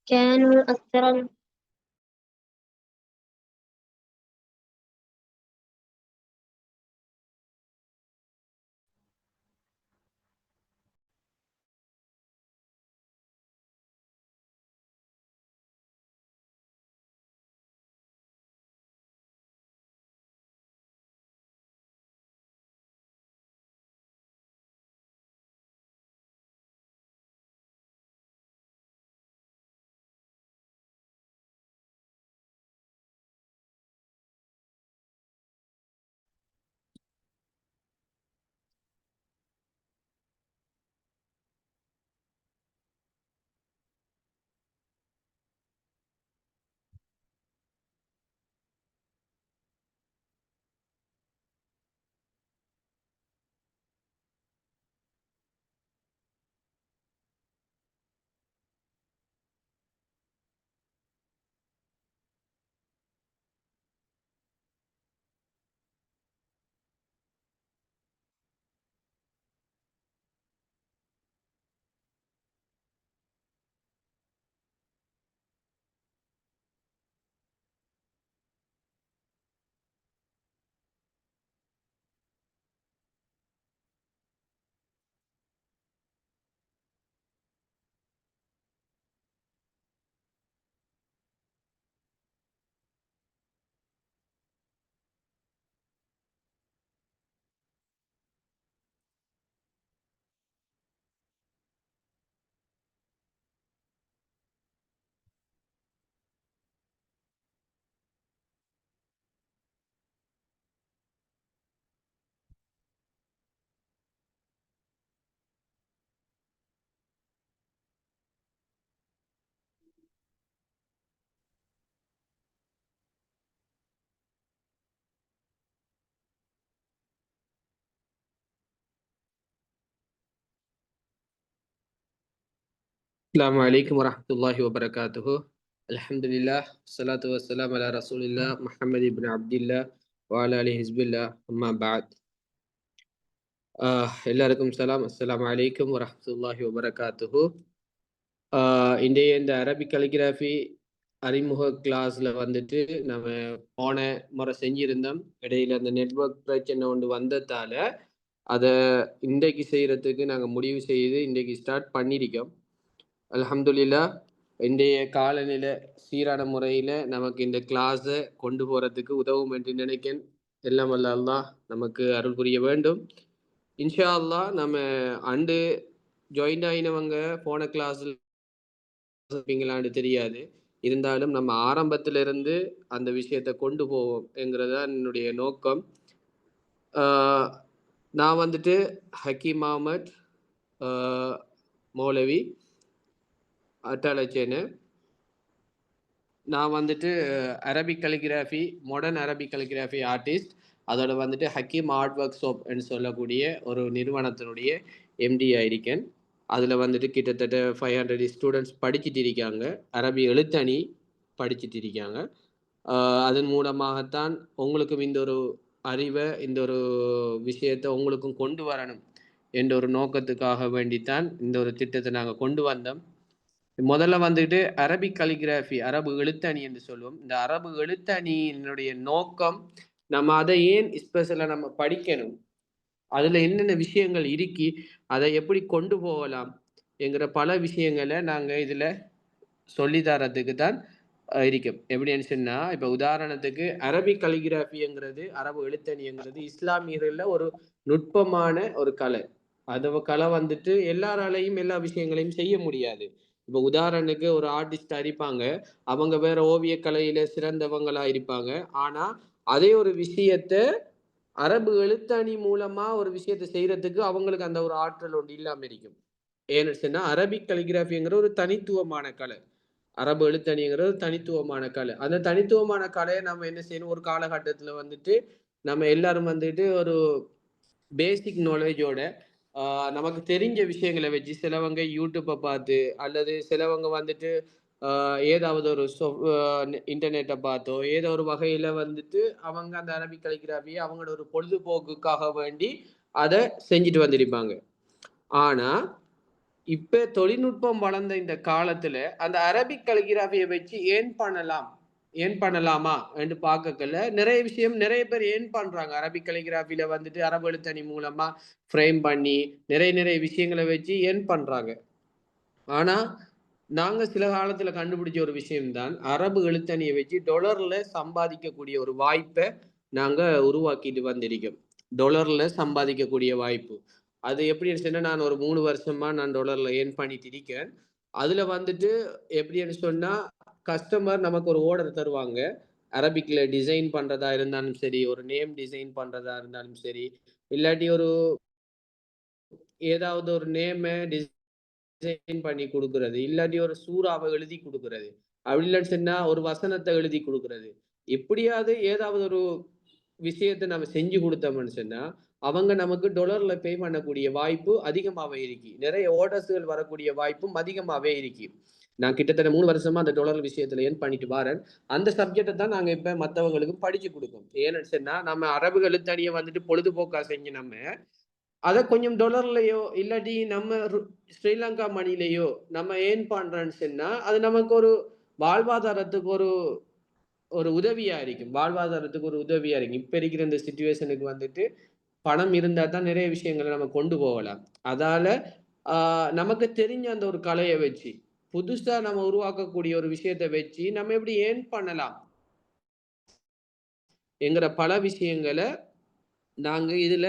كانوا أكثر. السلام عليكم ورحمة الله وبركاته. الحمد لله والصلاة والسلام على رسول الله محمد بن عبد الله وعلى آله حزب الله أما بعد. எல்லாருக்கும் சலாம். அஸ்ஸலாமு அலைக்கும் வரஹ்மத்துல்லாஹி வபரகாத்துஹு. இன்றைய இந்த அரபிக் கலிகிராஃபி அறிமுக கிளாஸில் வந்துட்டு நம்ம போன முறை செஞ்சிருந்தோம். இடையில அந்த நெட்வொர்க் பிரச்சனை ஒன்று வந்ததால அதை இன்றைக்கு செய்கிறதுக்கு நாங்கள் முடிவு செய்து இன்றைக்கு ஸ்டார்ட் பண்ணியிருக்கோம். அல்ஹம்துலில்லாஹ் இன்றைய காலநிலை சீரான முறையில் நமக்கு இந்த கிளாஸை கொண்டு போகிறதுக்கு உதவும் என்று நினைக்கிறேன். எல்லாம் வல்ல அல்லாஹ் நமக்கு அருள் புரிய வேண்டும். இன்ஷா அல்லாஹ் நம்ம அண்டு ஜாயின் ஆகினவங்க போன கிளாஸில் இருப்பீங்களான்னு தெரியாது. இருந்தாலும் நம்ம ஆரம்பத்திலிருந்து அந்த விஷயத்தை கொண்டு போவோம் என்கிறதான் என்னுடைய நோக்கம். நான் வந்துட்டு ஹக்கீம் அஹ்மத் மௌலவி அட்டாலச்சேன்னு. நான் வந்துட்டு Arabic calligraphy, modern Arabic calligraphy artist. அதோட வந்துட்டு ஹக்கீம் ஆர்ட் ஒர்க் ஷாப் என்று சொல்லக்கூடிய ஒரு நிறுவனத்தினுடைய எம்டி ஆயிருக்கேன். அதில் வந்துட்டு கிட்டத்தட்ட 500 ஸ்டூடெண்ட்ஸ் படிச்சுட்டு இருக்காங்க. அரபி எழுத்தணி படிச்சுட்டு இருக்காங்க. அதன் மூலமாகத்தான் உங்களுக்கும் இந்த ஒரு அறிவை, இந்த ஒரு விஷயத்தை உங்களுக்கும் கொண்டு வரணும் என்ற ஒரு நோக்கத்துக்காக வேண்டித்தான் இந்த ஒரு திட்டத்தை நாங்கள் கொண்டு வந்தோம். முதல்ல வந்துட்டு அரபிக் கலிகிராஃபி, அரபு எழுத்தணி என்று சொல்லுவோம். இந்த அரபு எழுத்தணியினுடைய நோக்கம், நம்ம அதை ஏன் ஸ்பெஷலாக நம்ம படிக்கணும், அதில் என்னென்ன விஷயங்கள் இருக்கி, அதை எப்படி கொண்டு போகலாம் என்கிற பல விஷயங்களை நாங்கள் இதில் சொல்லித்தரத்துக்கு தான் இருக்கும். எப்படின்னு சொன்னால், இப்போ உதாரணத்துக்கு அரபிக் கலிகிராஃபிங்கிறது, அரபு எழுத்தணிங்கிறது இஸ்லாமியர்களில் ஒரு நுட்பமான ஒரு கலை. அது கலை வந்துட்டு எல்லாராலையும் எல்லா விஷயங்களையும் செய்ய முடியாது. இப்போ உதாரணத்துக்கு ஒரு ஆர்டிஸ்ட் இருப்பாங்க, அவங்க வேற ஓவிய கலையில சிறந்தவங்களா இருப்பாங்க. ஆனா அதே ஒரு விஷயத்த அரபு எழுத்தணி மூலமா ஒரு விஷயத்த செய்யறதுக்கு அவங்களுக்கு அந்த ஒரு ஆற்றல் ஒன்று இல்லாம இருக்கும். ஏன்னு சொன்னா அரபிக் கலிகிராஃபிங்கிற ஒரு தனித்துவமான கலை, அரபு எழுத்தணிங்கிற ஒரு தனித்துவமான கலை. அந்த தனித்துவமான கலையை நம்ம என்ன செய்யணும், ஒரு காலகட்டத்துல வந்துட்டு நம்ம எல்லாரும் வந்துட்டு ஒரு பேசிக் நாலேஜோட நமக்கு தெரிஞ்ச விஷயங்களை வச்சு, சிலவங்க யூடியூப்பை பார்த்து, அல்லது சிலவங்க வந்துட்டு ஏதாவது ஒரு இன்டர்நெட்டை பார்த்தோ ஏதோ ஒரு வகையில வந்துட்டு அவங்க அந்த அரபிக் கலிகிராஃபியை அவங்களோட ஒரு பொழுதுபோக்குக்காக வேண்டி அதை செஞ்சுட்டு வந்திருப்பாங்க. ஆனா இப்ப தொழில்நுட்பம் வளர்ந்த இந்த காலத்துல அந்த அரபிக் கலிகிராஃபியை வச்சு ஏன் பண்ணலாமா என்று பார்க்கல நிறைய விஷயம் நிறைய பேர் ஏன் பண்றாங்க. அரபிக் கலிகிராஃபில வந்துட்டு அரபு எழுத்தணி மூலமா ஃப்ரேம் பண்ணி நிறைய விஷயங்களை வச்சு ஏன் பண்றாங்க. ஆனா நாங்க சில காலத்துல கண்டுபிடிச்ச ஒரு விஷயம்தான் அரபு எழுத்தணியை வச்சு டொலர்ல சம்பாதிக்கக்கூடிய ஒரு வாய்ப்பை நாங்க உருவாக்கிட்டு வந்திருக்கோம். டொலர்ல சம்பாதிக்கக்கூடிய வாய்ப்பு அது எப்படின்னு சொன்னா நான் ஒரு 3 வருஷமா நான் டொலர்ல ஏர்ன் பண்ணிட்டு இருக்கேன். அதுல வந்துட்டு எப்படின்னு சொன்னா கஸ்டமர் நமக்கு ஒரு ஆர்டர் தருவாங்க. அரபிக்ல டிசைன் பண்றதா இருந்தாலும் சரி, ஒரு நேம் டிசைன் பண்றதா இருந்தாலும் சரி, இல்லாட்டி ஒரு ஏதாவது ஒரு நேம் டிசைன் பண்ணி கொடுக்கறது, இல்லாட்டி ஒரு சூறாவை எழுதி கொடுக்கறது, அப்படி இல்லைன்னு சொன்னா ஒரு வசனத்தை எழுதி கொடுக்கறது. எப்படியாவது ஏதாவது ஒரு விஷயத்தை நம்ம செஞ்சு கொடுத்தோம்னு சொன்னா அவங்க நமக்கு டொலர்ல பே பண்ணக்கூடிய வாய்ப்பு அதிகமாவே இருக்கு. நிறைய ஆர்டர்ஸ்கள் வரக்கூடிய வாய்ப்பும் அதிகமாவே இருக்கு. நான் கிட்டத்தட்ட 3 வருஷமா அந்த டொலர் விஷயத்துல ஏன் பண்ணிட்டு வரேன். அந்த சப்ஜெக்டை தான் நாங்க இப்ப மற்றவங்களுக்கு படிச்சு கொடுக்கோம். ஏன்னு சொன்னா நம்ம அரபு எழுத்தணியை வந்துட்டு பொழுதுபோக்கா செஞ்சு நம்ம அதை கொஞ்சம் டொலர்லயோ இல்லாட்டி நம்ம ஸ்ரீலங்கா மணிலேயோ நம்ம ஏன் பண்றோன்னு சொன்னா அது நமக்கு ஒரு வாழ்வாதாரத்துக்கு ஒரு ஒரு உதவியா இருக்கும். வாழ்வாதாரத்துக்கு ஒரு உதவியா இருக்கும். இப்ப இருக்கிற இந்த சிச்சுவேஷனுக்கு வந்துட்டு பணம் இருந்தா தான் நிறைய விஷயங்களை நம்ம கொண்டு போகலாம். அதால நமக்கு தெரிஞ்ச அந்த ஒரு கலையை வச்சு புதுசா நம்ம உருவாக்கக்கூடிய ஒரு விஷயத்தை வச்சு நம்ம எப்படி ஏன் பண்ணலாம் என்கிற பல விஷயங்களை நாங்க இதுல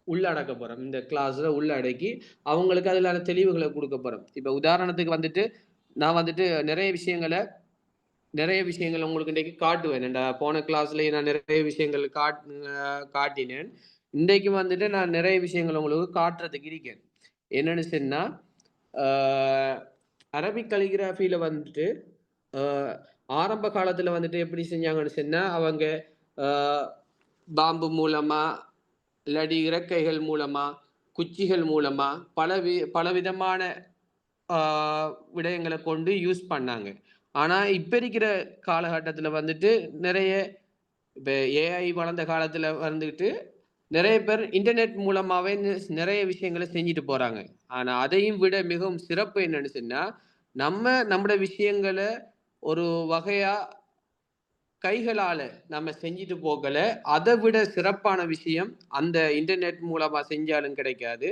உள்ளடக்க போறோம். இந்த கிளாஸ்ல உள்ளடக்கி அவங்களுக்கு அதிலான தெளிவுகளை கொடுக்க போறோம். இப்ப உதாரணத்துக்கு வந்துட்டு நான் வந்துட்டு நிறைய விஷயங்கள் உங்களுக்கு இன்றைக்கு காட்டுவேன். போன கிளாஸ்லயே நான் நிறைய விஷயங்கள் காட்டினேன். இன்றைக்கு வந்துட்டு நான் நிறைய விஷயங்கள் உங்களுக்கு காட்டுறதுக்கு இருக்கேன். என்னன்னு சொன்னா அரபிக் கலிகிராஃபில வந்துட்டு ஆரம்ப காலத்துல வந்துட்டு எப்படி செஞ்சாங்கன்னு சொன்னா அவங்க பாம்பு மூலமா இல்லாட்டி இறக்கைகள் மூலமா குச்சிகள் மூலமா பலவிதமான விடயங்களை கொண்டு யூஸ் பண்ணாங்க. ஆனா இப்ப இருக்கிற காலகட்டத்துல வந்துட்டு நிறைய இப்ப ஏஐ வளர்ந்த காலத்துல வந்துட்டு நிறைய பேர் இன்டர்நெட் மூலமாவே நிறைய விஷயங்களை செஞ்சுட்டு போறாங்க. ஆனா அதையும் விட மிகவும் சிறப்பு என்னன்னு சொன்னா நம்மட விஷயங்களை ஒரு வகையா கைகளால நம்ம செஞ்சுட்டு போகல. அதை விட சிறப்பான விஷயம் அந்த இன்டர்நெட் மூலமா செஞ்சாலும் கிடைக்காது.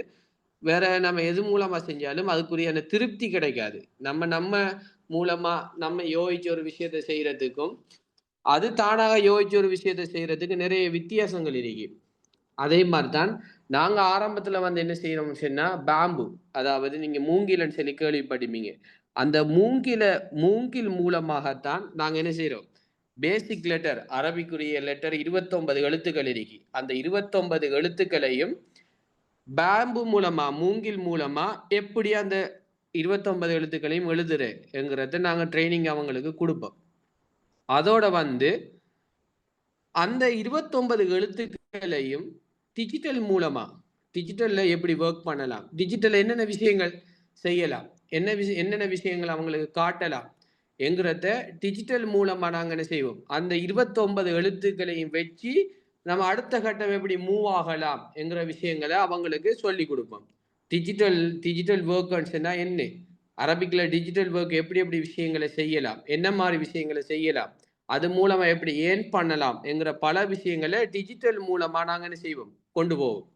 வேற நம்ம எது மூலமா செஞ்சாலும் அதுக்குரிய அந்த திருப்தி கிடைக்காது. நம்ம மூலமா நம்ம யோசிச்ச ஒரு விஷயத்தை செய்யறதுக்கும் அது தானாக யோசிச்ச ஒரு விஷயத்தை செய்யறதுக்கு நிறைய வித்தியாசங்கள் இருக்கு. அதே மாதிரிதான் நாங்க ஆரம்பத்துல வந்து என்ன செய்யறோம்னு சொன்னா பாம்பு, அதாவது நீங்க மூங்கில்னு சொல்லி கேள்விப்பட்டிருப்பீங்க. அந்த மூங்கில் மூலமாகத்தான் நாங்க என்ன செய்யறோம், பேசிக் லெட்டர் அரபிக்குரிய லெட்டர் 29 எழுத்துக்கள் இருக்கு. அந்த 29 எழுத்துக்களையும் பாம்பு மூலமா மூங்கில் மூலமா எப்படி அந்த 29 எழுத்துக்களையும் எழுதுறேங்கிறத நாங்க ட்ரைனிங் அவங்களுக்கு கொடுப்போம். அதோட வந்து அந்த 29 எழுத்துக்களையும் டிஜிட்டல் மூலமா டிஜிட்டல்ல எப்படி ஒர்க் பண்ணலாம், டிஜிட்டல் என்னென்ன விஷயங்கள் செய்யலாம், என்னென்ன விஷயங்கள் அவங்களுக்கு காட்டலாம் என்கிறத டிஜிட்டல் மூலமா நாங்க என்ன செய்வோம், அந்த 29 எழுத்துக்களையும் வச்சு நம்ம அடுத்த கட்டம் எப்படி மூவ் ஆகலாம் என்கிற விஷயங்களை அவங்களுக்கு சொல்லி கொடுப்போம். டிஜிட்டல் ஒர்க்னா என்ன, அரபிக்ல டிஜிட்டல் ஒர்க் எப்படி விஷயங்களை செய்யலாம், என்ன மாதிரி விஷயங்களை செய்யலாம், அது மூலமா எப்படி ஏன் பண்ணலாம் என்கிற பல விஷயங்களை டிஜிட்டல் மூலமா நாங்க என்ன செய்வோம், கொண்டு போவோம்.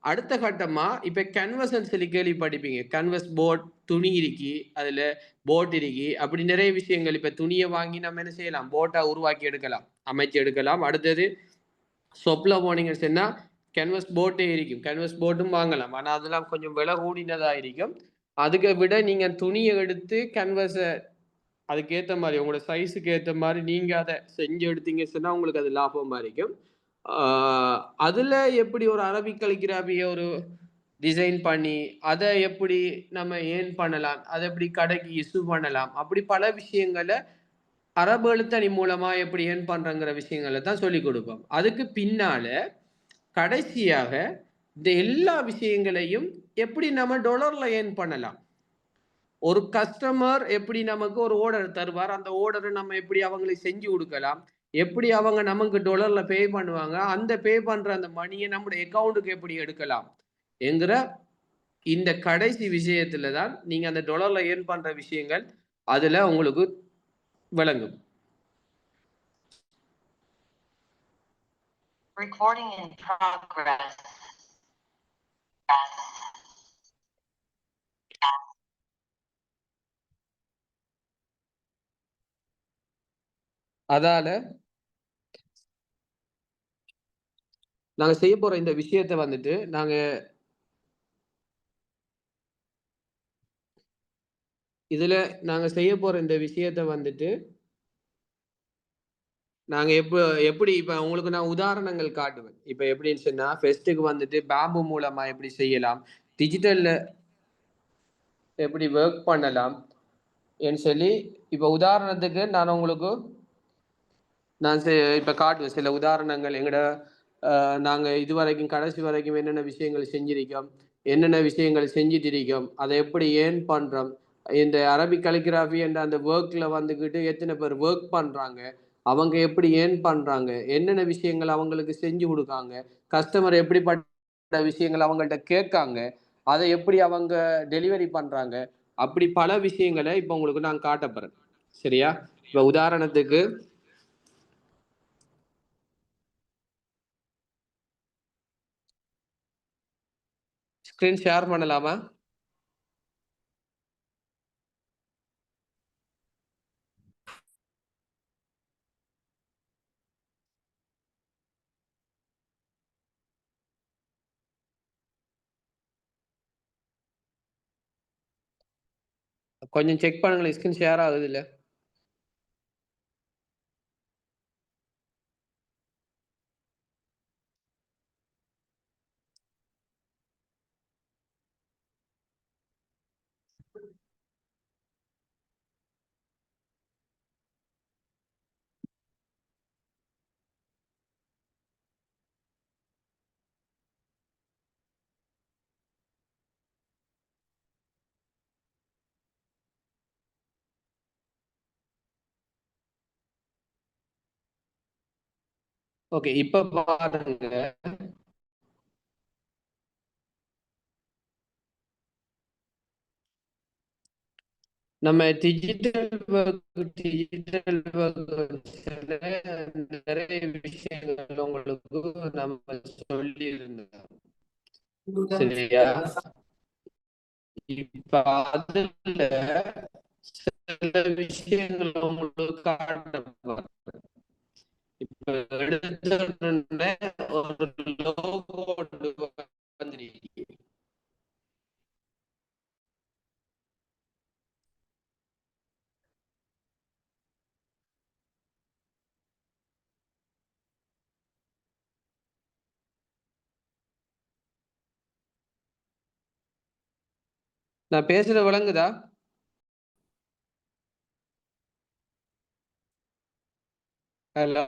அடுத்த கட்டமா இப்ப கேன்வஸ் சொல்லி கேள்விப்பட்டிருப்பீங்க. கேன்வஸ் போர்ட், துணி இருக்கி, அதுல போட் இருக்கி, அப்படி நிறைய விஷயங்கள். இப்ப துணியை வாங்கி நம்ம என்ன செய்யலாம், போட்டா உருவாக்கி எடுக்கலாம், அமைச்சு எடுக்கலாம். அடுத்தது சொப்ல போனீங்கன்னு சொன்னா கேன்வஸ் போட்டே இருக்கும், கேன்வஸ் போட்டும் வாங்கலாம். ஆனா அதெல்லாம் கொஞ்சம் விலை கூடினதா இருக்கும். அதுக்கு விட நீங்க துணியை எடுத்து கேன்வஸை அதுக்கேற்ற மாதிரி உங்களோட சைஸுக்கு ஏற்ற மாதிரி நீங்க அதை செஞ்சு எடுத்தீங்க சொன்னா உங்களுக்கு அது லாபமா இருக்கும். அதுல எப்படி ஒரு அரபிக் கலிகிராஃபியை ஒரு டிசைன் பண்ணி அதை எப்படி நம்ம ஏன் பண்ணலாம், அதை எப்படி கடைக்கு இஷ்யூ பண்ணலாம், அப்படி பல விஷயங்களை அரபு எழுத்தணி மூலமா எப்படி ஏன் பண்றங்கிற விஷயங்களை தான் சொல்லி கொடுப்போம். அதுக்கு பின்னால கடைசியாக இந்த எல்லா விஷயங்களையும் எப்படி நம்ம டொலர்ல ஏன் பண்ணலாம், ஒரு கஸ்டமர் எப்படி நமக்கு ஒரு ஆர்டர் தருவார், அந்த ஆர்டரை நம்ம எப்படி அவங்களுக்கு செஞ்சு கொடுக்கலாம், எப்படி அவங்க நமக்கு டொலர்ல பே பண்ணுவாங்க, அந்த பே பண்ற அந்த மணியை நம்முடைய அக்கௌண்ட்டுக்கு எப்படி எடுக்கலாம் என்கிற இந்த கடைசி விஷயத்துல தான் நீங்க அந்த டாலர்ல ஏர்ன் பண்ற விஷயங்கள் அதுல உங்களுக்கு விளங்கும். Recording in progress. அதால நாங்க செய்ய போற இந்த விஷயத்தை வந்துட்டு இதுல நாங்க செய்ய போற இந்த விஷயத்தை வந்துட்டு நாங்க எப்படி இப்ப உங்களுக்கு நான் உதாரணங்கள் காட்டுவேன். இப்ப எப்படின்னு சொன்னா ஃபெஸ்ட்டுக்கு வந்துட்டு பேம்பு மூலமா எப்படி செய்யலாம், டிஜிட்டல்ல எப்படி ஒர்க் பண்ணலாம் என்று சொல்லி இப்ப உதாரணத்துக்கு நான் உங்களுக்கு நான் இப்ப காட்டுவேன் சில உதாரணங்கள். நாங்க இதுவரைக்கும் கடைசி வரைக்கும் என்னென்ன விஷயங்கள் செஞ்சிருக்கோம், என்னென்ன விஷயங்கள் செஞ்சுட்டு இருக்கோம், அதை எப்படி ஏர்ன் பண்றோம், இந்த அரபிக் கலிகிராஃபி என்ற அந்த ஒர்க்ல வந்துக்கிட்டு எத்தனை பேர் ஒர்க் பண்றாங்க, அவங்க எப்படி ஏர்ன் பண்றாங்க, என்னென்ன விஷயங்கள் அவங்களுக்கு செஞ்சு கொடுக்காங்க, கஸ்டமர் எப்படிப்பட்ட விஷயங்கள் அவங்கள்ட்ட கேட்காங்க, அதை எப்படி அவங்க டெலிவரி பண்றாங்க, அப்படி பல விஷயங்களை இப்ப உங்களுக்கு நான் காட்டப்படுறேன். சரியா? இப்ப உதாரணத்துக்கு ஸ்கிரீன் ஷேர் பண்ணலாமா? கொஞ்சம் செக் பண்ணுங்களேன், ஸ்கிரீன் ஷேர் ஆகுது இல்ல? ஓகே, இப்ப பாருங்க. நம்ம டிஜிட்டல் நிறைய விஷயங்கள் உங்களுக்கு நம்ம சொல்லி இருந்தோம். சரியா? இப்ப அதுல சில விஷயங்கள் உங்களுக்கு காட்டப்படும். இப்ப எடுத்த உடனே ஒரு லோகோ வந்துருக்கு. நான் பேசுறது விளங்குதா? ஹலோ?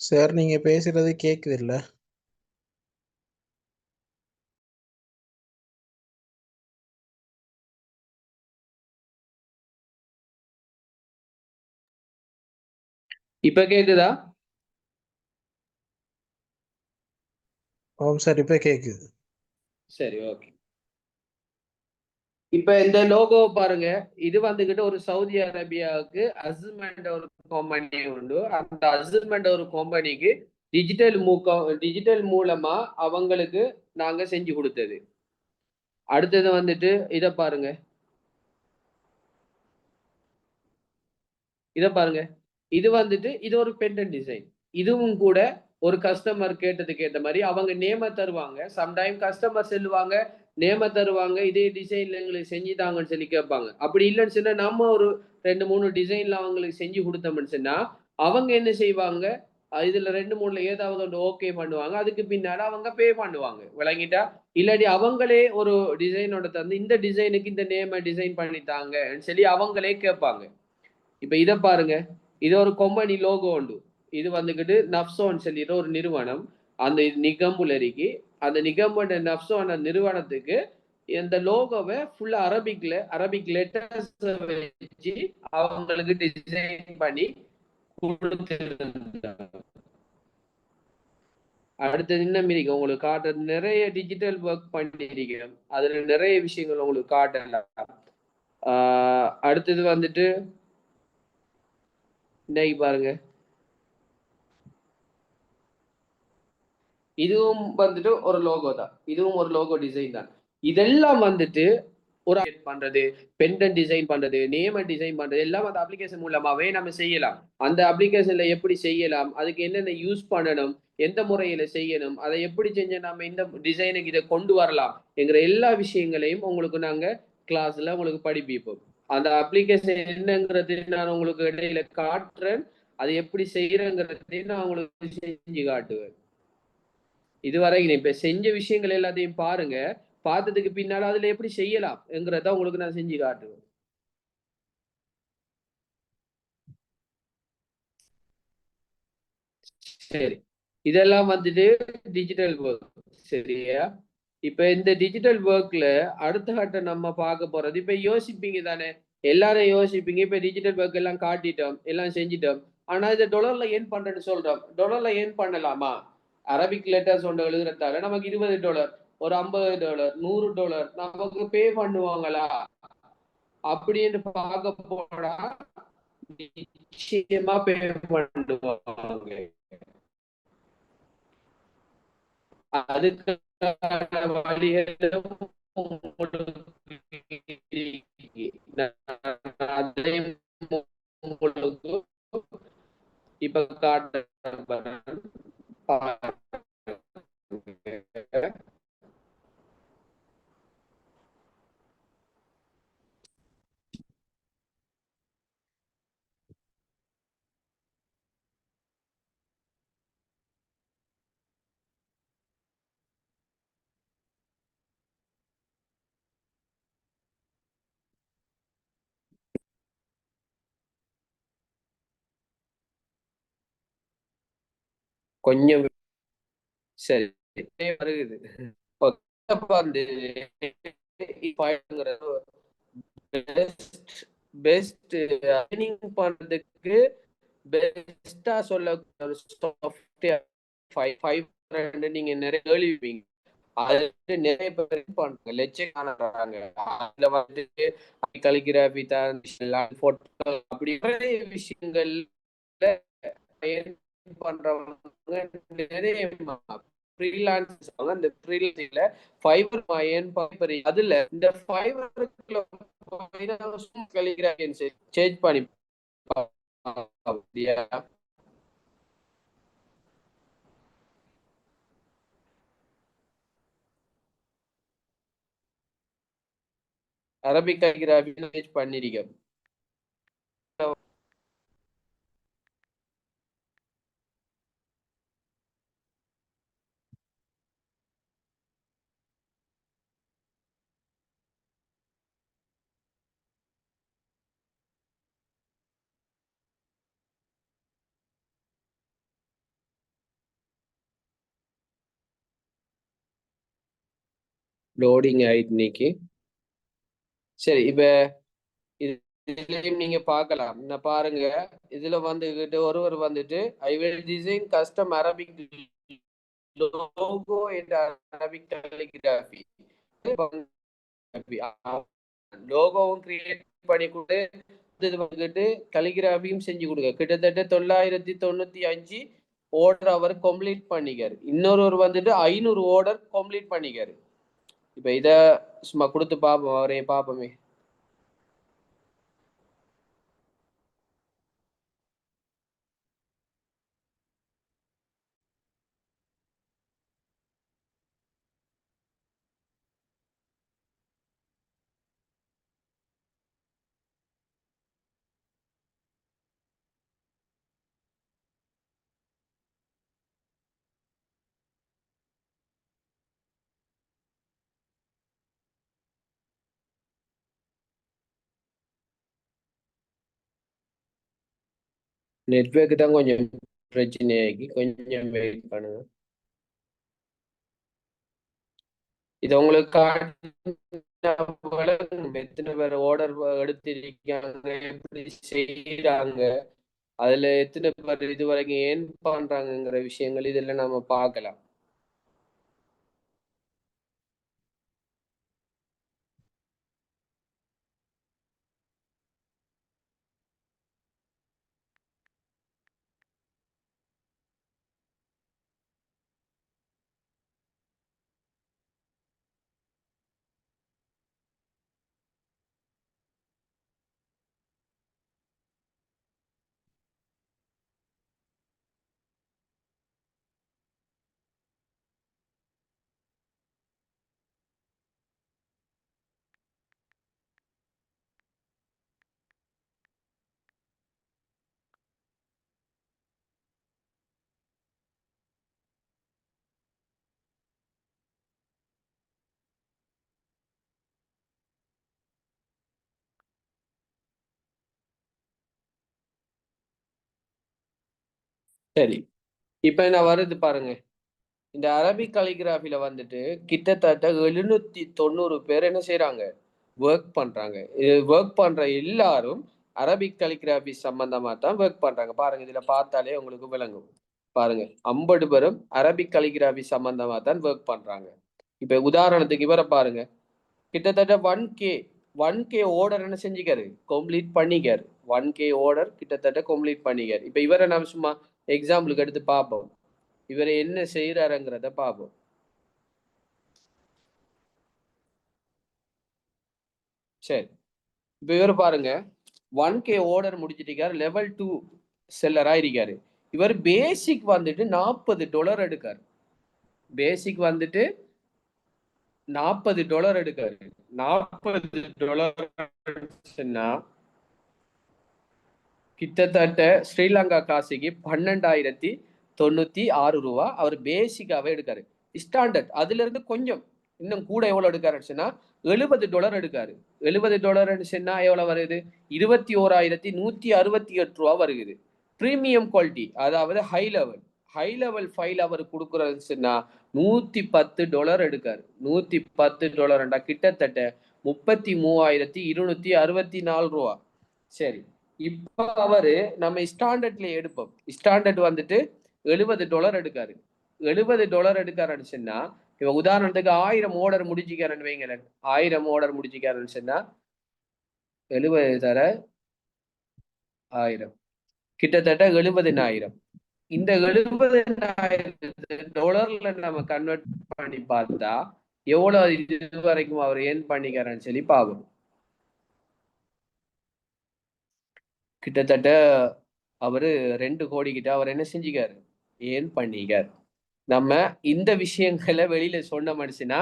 சார் நீங்க பேசுறது கேக்குது இல்ல? இப்ப கேக்குதா? ஆமாம் சார், இப்ப கேக்குது. சரி, ஓகே. இப்ப இந்த லோகோ பாருங்க. இது வந்துகிட்டு ஒரு சவுதி அரேபியாவுக்கு அஸ்மெண்ட் ஒரு கம்பெனி உண்டு. அந்த அஸ்மெண்ட் ஒரு கம்பெனிக்கு டிஜிட்டல் மூலமா அவங்களுக்கு நாங்க செஞ்சு கொடுத்தது. அடுத்தது வந்துட்டு இத பாருங்க. இத பாருங்க. இது வந்துட்டு இது ஒரு பெண்டன்ட் டிசைன். இதுவும் கூட ஒரு கஸ்டமர் கேட்டதுக்கு ஏத்த மாதிரி அவங்க நேம தருவாங்க. சம்டைம் கஸ்டமர் செல்லுவாங்க, நேம தருவாங்க, இதே டிசைன்ல எங்களுக்கு செஞ்சு தாங்கன்னு சொல்லி கேட்பாங்க. அப்படி இல்லைன்னு சொன்னா நம்ம ஒரு 2, 3 டிசைன்ல அவங்களுக்கு செஞ்சு கொடுத்தோம்னு சொன்னா அவங்க என்ன செய்வாங்க, இதுல 2, 3ல ஏதாவது ஒன்று ஓகே பண்ணுவாங்க. அதுக்கு பின்னால அவங்க பே பண்ணுவாங்க. விளங்கிட்டா? இல்லாட்டி அவங்களே ஒரு டிசைனோட தந்து இந்த டிசைனுக்கு இந்த நேம டிசைன் பண்ணி தாங்கன்னு சொல்லி அவங்களே கேட்பாங்க. இப்ப இத பாருங்க. இது ஒரு கம்பெனி லோகோ உண்டு. இது வந்துகிட்டு நப்சோன்னு சொல்லிட்டு ஒரு நிறுவனம். அந்த நிகம்புல இருக்கு. அந்த நிகம்புன்ற நப்சோன நிறுவனத்துக்கு இந்த லோகோவை ஃபுல்லா அரபிக் லெட்டர்ஸ் வச்சு அவங்களுக்கு டிசைன் பண்ணி கொடுத்திருந்தாங்க. அடுத்தது இன்னும் இருக்கு உங்களுக்கு காட்டுறது. நிறைய டிஜிட்டல் ஒர்க் பண்ணிருக்கிறோம். அதுல நிறைய விஷயங்கள் உங்களுக்கு காட்டலாம். அடுத்தது வந்துட்டு இன்னைக்கு பாருங்க. இதுவும் வந்துட்டு ஒரு லோகோ தான். இதுவும் ஒரு லோகோ டிசைன் தான். இதெல்லாம் வந்துட்டு ஒரு பண்றது, பென்டன் டிசைன் பண்றது, நேம டிசைன் பண்றது எல்லாம் அந்த அப்ளிகேஷன் மூலமாவே நம்ம செய்யலாம். அந்த அப்ளிகேஷன்ல எப்படி செய்யலாம், அதுக்கு என்னென்ன யூஸ் பண்ணணும், எந்த முறையில செய்யணும், அதை எப்படி செஞ்ச நம்ம இந்த டிசைனுக்கு இதை கொண்டு வரலாம் என்கிற எல்லா விஷயங்களையும் உங்களுக்கு நாங்க கிளாஸ்ல உங்களுக்கு படிப்பிப்போம். அந்த அப்ளிகேஷன் என்னங்கிறது நான் உங்களுக்கு இடையில காட்டுறேன். அதை எப்படி செய்யறேங்கிறதையும் நான் உங்களுக்கு செஞ்சு காட்டுவேன். இதுவரை இப்ப செஞ்ச விஷயங்கள் எல்லாத்தையும் பாருங்க. பார்த்ததுக்கு பின்னால அதுல எப்படி செய்யலாம்ங்கிறத உங்களுக்கு நான் செஞ்சு காட்டுவேன். சரி. இதெல்லாம் வந்துட்டு டிஜிட்டல் ஒர்க். சரியா? இப்ப இந்த டிஜிட்டல் ஒர்க்ல அடுத்த கட்டம் நம்ம பார்க்க போறது, இப்ப யோசிப்பீங்க தானே? எல்லாரும் யோசிப்பீங்க. இப்ப டிஜிட்டல் ஒர்க் எல்லாம் காட்டிட்டோம், எல்லாம் செஞ்சிட்டோம். ஆனா இத டொலர்ல ஏர்ன் பண்றேன்னு சொல்றோம். டொலர்ல ஏர்ன் பண்ணலாமா? அரபிக் லெட்டர்ஸ் ஒன்று எழுதுறதால நமக்கு $20, ஒரு $50, $100 நமக்கு பே பண்ணுவாங்களா? அப்படின்னு பார்க்க போனா நிச்சயமா பே பண்ணுவாங்க. அதுக்கான வழிகளும் அதையும் உங்களுக்கு இப்ப காட்டுறேன். கொஞ்சம் சரி வருகுது. வந்து பெஸ்ட் பெஸ்ட் ஏர்னிங் பண்றதுக்கு பெஸ்டா சொல்ல ஒரு சாஃப்ட்வேர் ஃபைவ் நீங்க நிறைய கேள்விப்பீங்க. அது நிறைய பேர் பண்றாங்க, லட்சக்கணக்கான அதுல வந்துட்டு கலிகிராபி தான் போட்டோ அப்படி நிறைய விஷயங்கள்ல பண்றவங்க நிறைய ஃப்ரீலான்ஸ் அந்த ஃப்ரீலான்ஸ்ல ஃபைபர் ஏர்ன் பண்ற அதுல இந்த ஃபைபருக்குள்ள கலிகிராபி சேஞ்ச் பண்ணி அப்படியா? அரபிக் கலிகிராபி பண்ணிருக்கேன். லோடிங் ஆயிட்டு இன்னைக்கு. சரி, இப்ப இதுலயும் நீங்க பார்க்கலாம். நான் பாருங்க, இதுல வந்துகிட்டு ஒருவர் வந்துட்டு I will design custom Arabic logo என்ற அரபிக் கலிகிராஃபி லோகோவும் கிரியேட் பண்ணி கொடுத்து இது வந்துட்டு கலிகிராஃபியும் செஞ்சு கொடுங்க. கிட்டத்தட்ட 995 ஆர்டர் அவர் கம்ப்ளீட் பண்ணிக்காரு. இன்னொரு வந்துட்டு 500 ஆர்டர் கம்ப்ளீட் பண்ணிக்காரு. இப்ப இத சும்மா கொடுத்து பார்ப்போம், அவரே பார்ப்போமே. நெட்வொர்க் தான் கொஞ்சம் பிரச்சனையாகி கொஞ்சம் வெயிட் பண்ணுங்க. இது உங்களுக்கு எத்தனை பேர் ஆர்டர் எடுத்திருக்காங்க, எப்படி செய்யறாங்க, அதுல எத்தனை பேர் இது வரைக்கும் ஏன் பண்றாங்கிற விஷயங்கள் இதெல்லாம் நம்ம பார்க்கலாம். சரி, இப்ப என்ன வருது பாருங்க. இந்த அரபிக் கலிகிராஃபில வந்துட்டு கிட்டத்தட்ட 790 பேர் என்ன செய்யறாங்க, ஒர்க் பண்றாங்க. இது ஒர்க் பண்ற எல்லாரும் அரபிக் கலிகிராஃபி சம்பந்தமா தான் ஒர்க் பண்றாங்க. பாருங்க, இதுல பார்த்தாலே உங்களுக்கு விளங்கும். பாருங்க, 50 பேரும் அரபிக் கலிகிராஃபி சம்பந்தமா தான் ஒர்க் பண்றாங்க. இப்ப உதாரணத்துக்கு இவரை பாருங்க, கிட்டத்தட்ட 1K ஆர்டர் என்ன செஞ்சுக்காரு, கம்ப்ளீட் பண்ணிக்காரு. 1K ஆர்டர் கிட்டத்தட்ட கம்ப்ளீட் பண்ணிக்காரு. இப்ப இவரை நம்ம சும்மா எக்ஸாம்பிளுக்கு எடுத்து பார்ப்போம், இவரை என்ன செய்யறாருங்கிறத பார்ப்போம். சரி, இப்ப இவர் பாருங்க, 1K ஆர்டர் முடிச்சிட்டிருக்காரு, லெவல் 2 செல்லரா இருக்காரு. இவர் பேசிக் வந்துட்டு $40 எடுக்காரு. பேசிக் வந்துட்டு $40 எடுக்காரு. $40 கிட்டத்தட்ட ஸ்ரீலங்கா காசுக்கு 12,096 ரூபா அவர் பேசிக்காவே எடுக்காரு. ஸ்டாண்டர்ட் அதுல இருந்து கொஞ்சம் இன்னும் கூட எவ்வளவு எடுக்காருன்னா $70 எடுக்காரு. $70 எவ்வளவு வருது, 21,168 ரூபா வருகிறது. பிரீமியம் குவாலிட்டி, அதாவது ஹை லெவல் ஃபைல் அவர் கொடுக்குறதுன்னா $110 எடுக்காரு. $110 கிட்டத்தட்ட 33,264 ரூபா. சரி, இப்ப அவரு நம்ம ஸ்டாண்டர்ட்ல எடுப்போம். ஸ்டாண்டர்ட் வந்துட்டு $70 எடுக்காரு. $70 எடுக்காருன்னு சொன்னா, இப்ப உதாரணத்துக்கு 1000 ஆர்டர் முடிச்சுக்காருன்னு வைங்களேன். 1000 ஆர்டர் முடிச்சுக்காருன்னு சொன்னா 70 தர 1000 கிட்டத்தட்ட 70,000. இந்த $70,000 நம்ம கன்வெர்ட் பண்ணி பார்த்தா எவ்வளவு இது வரைக்கும் அவர் ஏன் பண்ணிக்கிறான்னு சொல்லி பார்க்கணும். கிட்டத்தட்ட அவரு 2 கோடி கிட்ட அவர் என்ன செஞ்சுக்காரு, ஏன் பண்ணிக்காரு. நம்ம இந்த விஷயங்களை வெளியில சொன்ன மனுஷனா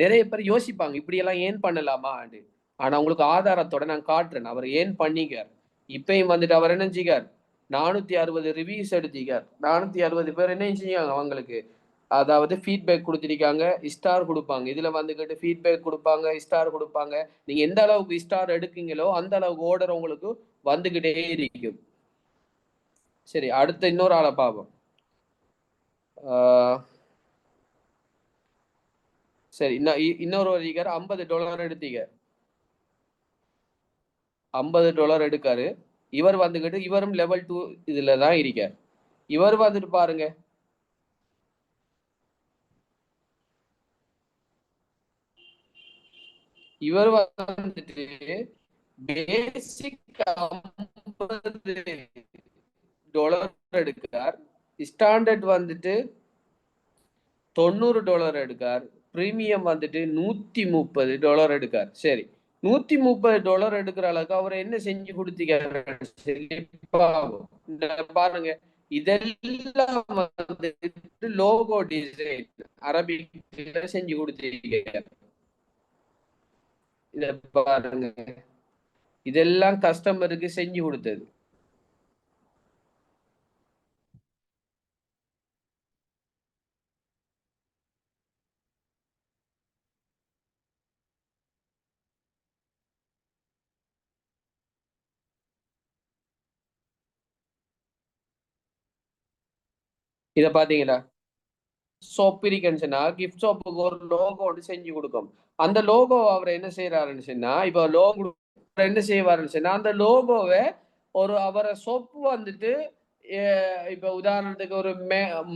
நிறைய பேர் யோசிப்பாங்க, இப்படி எல்லாம் ஏன் பண்ணலாமா. ஆனா உங்களுக்கு ஆதாரத்தோட நான் காட்டுறேன், அவர் ஏன் பண்ணிக்கார். இப்பயும் வந்துட்டு அவர் என்ன செஞ்சார், 460 ரிவ்யூஸ் எடுத்திருக்கார். 460 பேர் என்ன செஞ்சாங்க, அவங்களுக்கு அதாவது ஃபீட்பேக் கொடுத்திருக்காங்க, ஸ்டார் கொடுப்பாங்க. இதுல வந்துகிட்டு ஃபீட்பேக் கொடுப்பாங்க, ஸ்டார் கொடுப்பாங்க. நீங்க எந்த அளவுக்கு ஸ்டார் எடுக்கீங்களோ அந்த அளவுக்கு ஆர்டர் உங்களுக்கு வந்துகிட்டே இருக்கும். சரி, அடுத்த இன்னொரு ஆளை பார்ப்போம். சரி, இன்னொரு அதிகாரி $50 எடுத்தீங்க, $50 எடுக்காரு. இவர் வந்துகிட்டு இவரும் லெவல் 2 இதுல தான் இருக்கார். இவர் வந்துட்டு பாருங்க, இவர் வந்துட்டு பேசிக் $50 எடுக்கிறார். ஸ்டாண்டர்ட் வந்துட்டு $90 எடுக்கார். பிரீமியம் வந்துட்டு $130 எடுக்கார். சரி, $130 எடுக்கிற அளவுக்கு அவர் என்ன செஞ்சு கொடுத்தீங்க பாருங்க. இதெல்லாம் வந்துட்டு லோகோ டிசைன் அரபிக் செஞ்சு கொடுத்தீங்க. இத பாருங்க, இதெல்லாம் கஸ்டமருக்கு செஞ்சு கொடுத்தது. இத பாத்தீங்களா? சோப் இருக்குன்னு கிஃப்ட் சோப்புக்கு ஒரு லோகோ செஞ்சு கொடுக்கும். அந்த லோகோ அவர் என்ன செய்யறாருன்னு சொன்னா, இப்ப லோகோ என்ன செய்வாருன்னு சொன்னா, அந்த லோகோவை ஒரு அவரை சோப்பு வந்துட்டு இப்ப உதாரணத்துக்கு ஒரு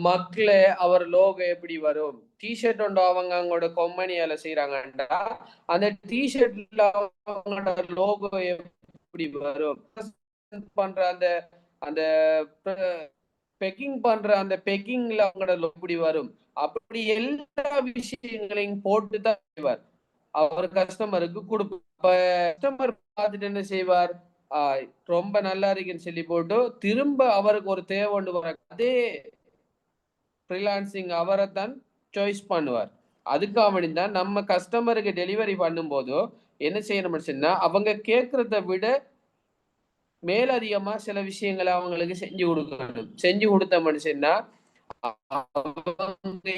மக்கள அவர் லோகோ எப்படி வரும், டிஷர்ட் ஒன்று அவங்க அவங்களோட கொம்பனியால செய்யறாங்கன்றா அந்த டிஷர்ட்ல அவங்களோட லோகோ எப்படி வரும் பண்ற அந்த அந்த பெக்கிங் பண்ற அந்த பெக்கிங்ல அவங்களோட எப்படி வரும், அப்படி எல்லா விஷயங்களையும் போட்டு தான் செய்வார். அவர் கஸ்டமருக்கு கொடுப்பார். கஸ்டமர் பார்த்துட்டு என்ன செய்வார், ரொம்ப நல்லா இருக்குன்னு சொல்லி போட்டு திரும்ப அவருக்கு ஒரு தேவை ஒன்று வர அதே ஃப்ரீலான்சிங் அவரை தான் சாய்ஸ் பண்ணுவார். அதுக்காக வேண்டி தான் நம்ம கஸ்டமருக்கு டெலிவரி பண்ணும்போதோ என்ன செய்யணும்னு சொன்னா, அவங்க கேட்கறத விட மேலதிகமா சில விஷயங்களை அவங்களுக்கு செஞ்சு கொடுக்கணும். செஞ்சு கொடுத்த மனுஷன்னா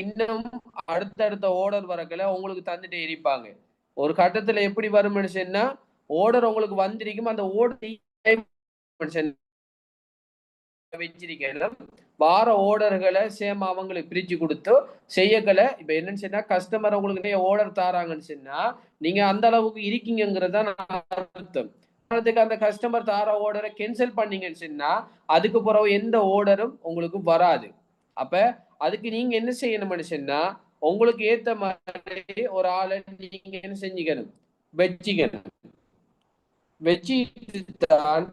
இன்னும் அடுத்தடுத்த ஓர்டர் வரக்கல உங்களுக்கு தந்துட்டு இருப்பாங்க. ஒரு கட்டத்துல எப்படி வரும் மனுஷன்னா, ஓர்டர் உங்களுக்கு வந்திருக்கும், அந்த ஓர்டர் வச்சிருக்கேன் வார ஓர்டர்களை சேம் அவங்களுக்கு பிரிச்சு கொடுத்து செய்யக்கல. இப்ப என்னன்னு சொன்னா, கஸ்டமர் உங்களுக்கு நிறைய ஓர்டர் தாராங்கன்னு சொன்னா நீங்க அந்த அளவுக்கு இருக்கீங்கிறத அர்த்தம். அந்த கஸ்டமர் தார ஓர்டரை கேன்சல் பண்ணீங்கன்னு சொன்னா அதுக்கு பிறகு எந்த ஓர்டரும் உங்களுக்கு வராது. அப்ப அதுக்கு நீங்க என்ன செய்யணும்னு சொன்னா, உங்களுக்கு ஏத்த மாதிரி ஒரு ஆளை நீங்க என்ன செஞ்சுக்கணும், வச்சுக்கணும். வச்சுதான்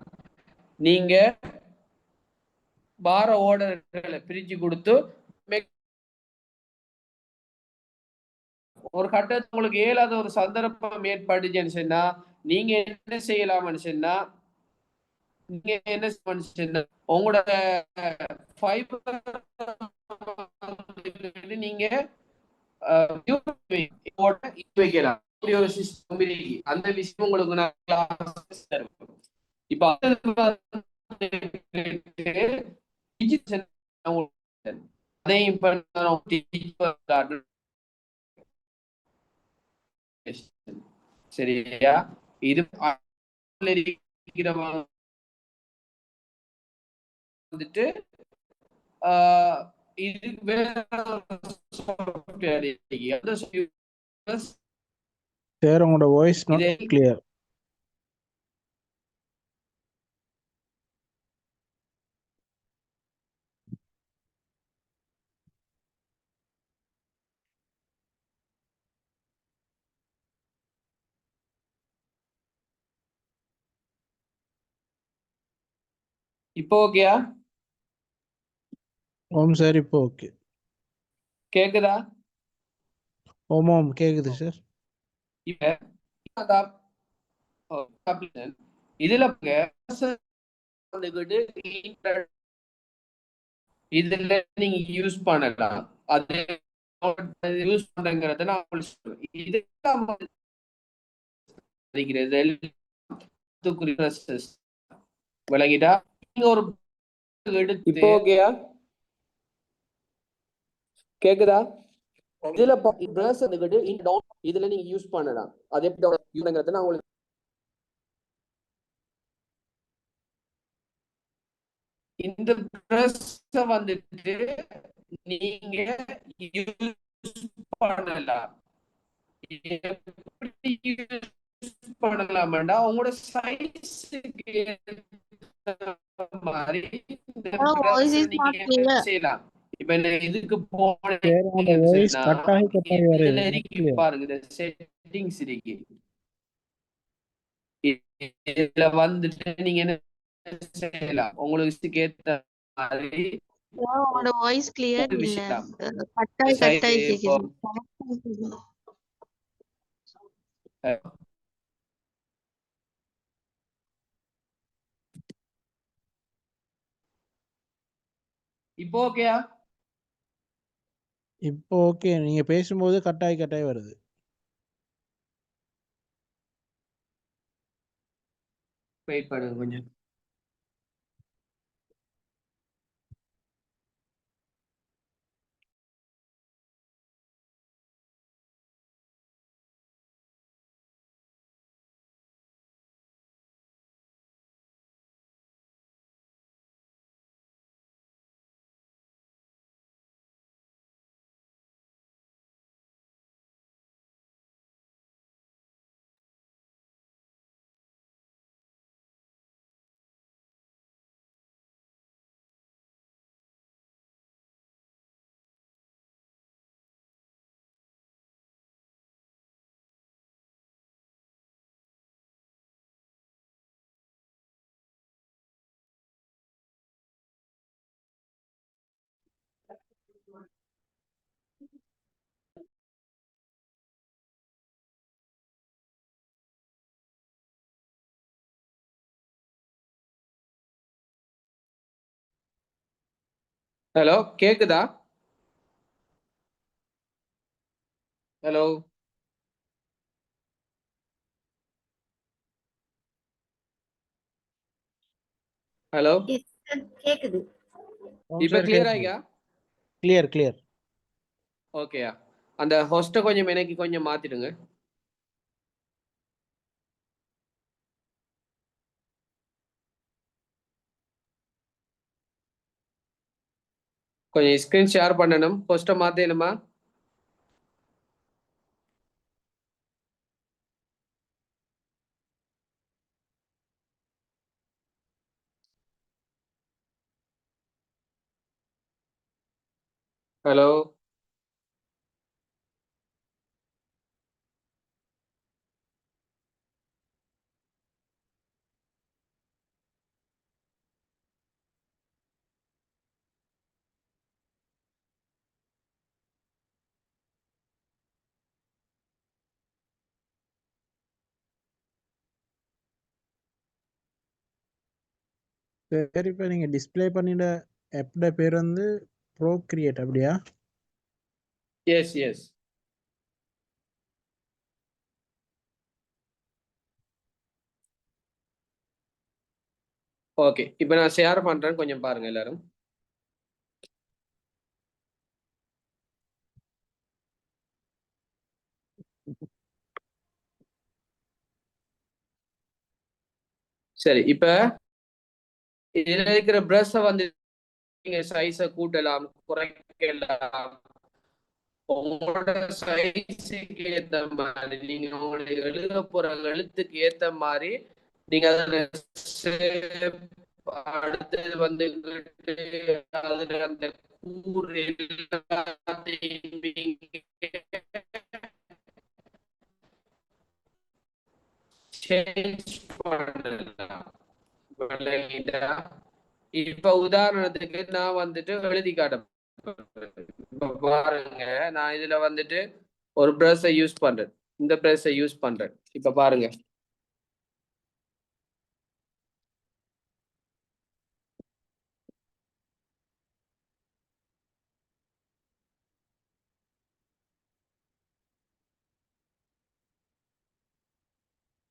நீங்க வார ஓர்டர்களை பிரிச்சு கொடுத்து ஒரு கட்டத்தில் உங்களுக்கு இயலாத ஒரு சந்தர்ப்பம் ஏற்பட்டுச்சுன்னு சொன்னா நீங்க என்ன செய்யலாம்னு சொன்னா, நீங்க என்ன சொன்னா உங்களோட நீங்க வைக்கலாம். ஒரு சிஸ்டம் அந்த விஷயம் உங்களுக்கு இப்ப அதையும் சரியா? இது வந்துட்டு இது சார் உங்களோட வாய்ஸ் நாட் கிளியர். இப்போ ஓகேயா? ஓம் சார், இப்போ ஓகே. கேக்குதா? ஓமாம் கேக்குது சார். இதுல இதுல நீங்க யூஸ் பண்ணலாம். அது யூஸ் பண்றங்கிறத நான் விளங்கிட்டா நீங்க ஒரு எடுத்து இப்போ ஓகேயா? கேக்குதா? இதுல பிரஸ் இதுல நீங்க யூஸ் பண்ணலாம். அது எப்படி நான் உங்களுக்கு இந்த பிரஸ் வந்துட்டு நீங்க யூஸ் பண்ணலாம். எப்படி யூஸ் பண்ணலாம்டா உங்களோட சைஸுக்கு மாதிரி இந்த Your voice ப்ரௌசர் is நீங்க not என்ன clear. செய்யலாம். இப்ப இந்த இதுக்கு சார் உங்களோட போனீங்கன்னு வாய்ஸ் சொன்னா கட் ஆகி இதுல வருது. இருக்கு பாருங்க, இந்த செட்டிங்ஸ் இருக்கு. இதுல வந்துட்டு நீங்க என்ன செய்யலாம், உங்களுக்கு ஏத்த மாதிரி உங்களோட வாய்ஸ் கிளியர் ஒரு இல்ல. விஷயம் கட்டாய் கட்டாய் இப்போ கேக்குது. கட்டாய் கேக்குது. இப்போ ஓகேயா? இப்போ ஓகே, நீங்க பேசும்போது கட் ஆகி வருது. வெயிட் பண்ணுங்க கொஞ்சம். ஹலோ, கேக்குதா? Hello hello, Yes, sir. கேக்குது. இப்ப கிளியர் ஆகியா? கிளியர். ஓகேயா? அந்த ஹோஸ்ட கொஞ்சம் எனக்கு கொஞ்சம் மாத்திடுங்க. கொஞ்சம் ஸ்கிரீன் ஷேர் பண்ணணும். ஹோஸ்ட மாத்தணுமா? ஹலோ சரி, இப்போ நீங்க டிஸ்ப்ளே பண்ணிட ஆப்போட பேர் வந்து ப்ரோக்ரியேட் அப்படியா? S S. ஓகே, இப்போ நான் ஷேர் பண்றேன், கொஞ்சம் பாருங்க எல்லாரும். சரி, இப்ப இதுல இருக்கிற பிரஷ வந்து நீங்க சைஸ கூட்டலாம், குறைக்கலாம். உங்களோட சைஸுக்கு ஏத்த மாதிரி, நீங்க உங்களுடைய எழுத போற எழுத்துக்கு ஏத்த மாதிரி நீங்க அதுல அடுத்தது வந்து அதுல அந்த கூறு எல்லாத்தையும் சேஞ்ச் பண்ணலாம். விளங்கிட்டா? இப்ப உதாரணத்துக்கு நான் வந்துட்டு எழுதி காட்ட இப்ப பாருங்க, நான் இதுல வந்துட்டு ஒரு பிரஷை யூஸ் பண்றேன், இந்த பிரஷை யூஸ் பண்றேன். இப்ப பாருங்க,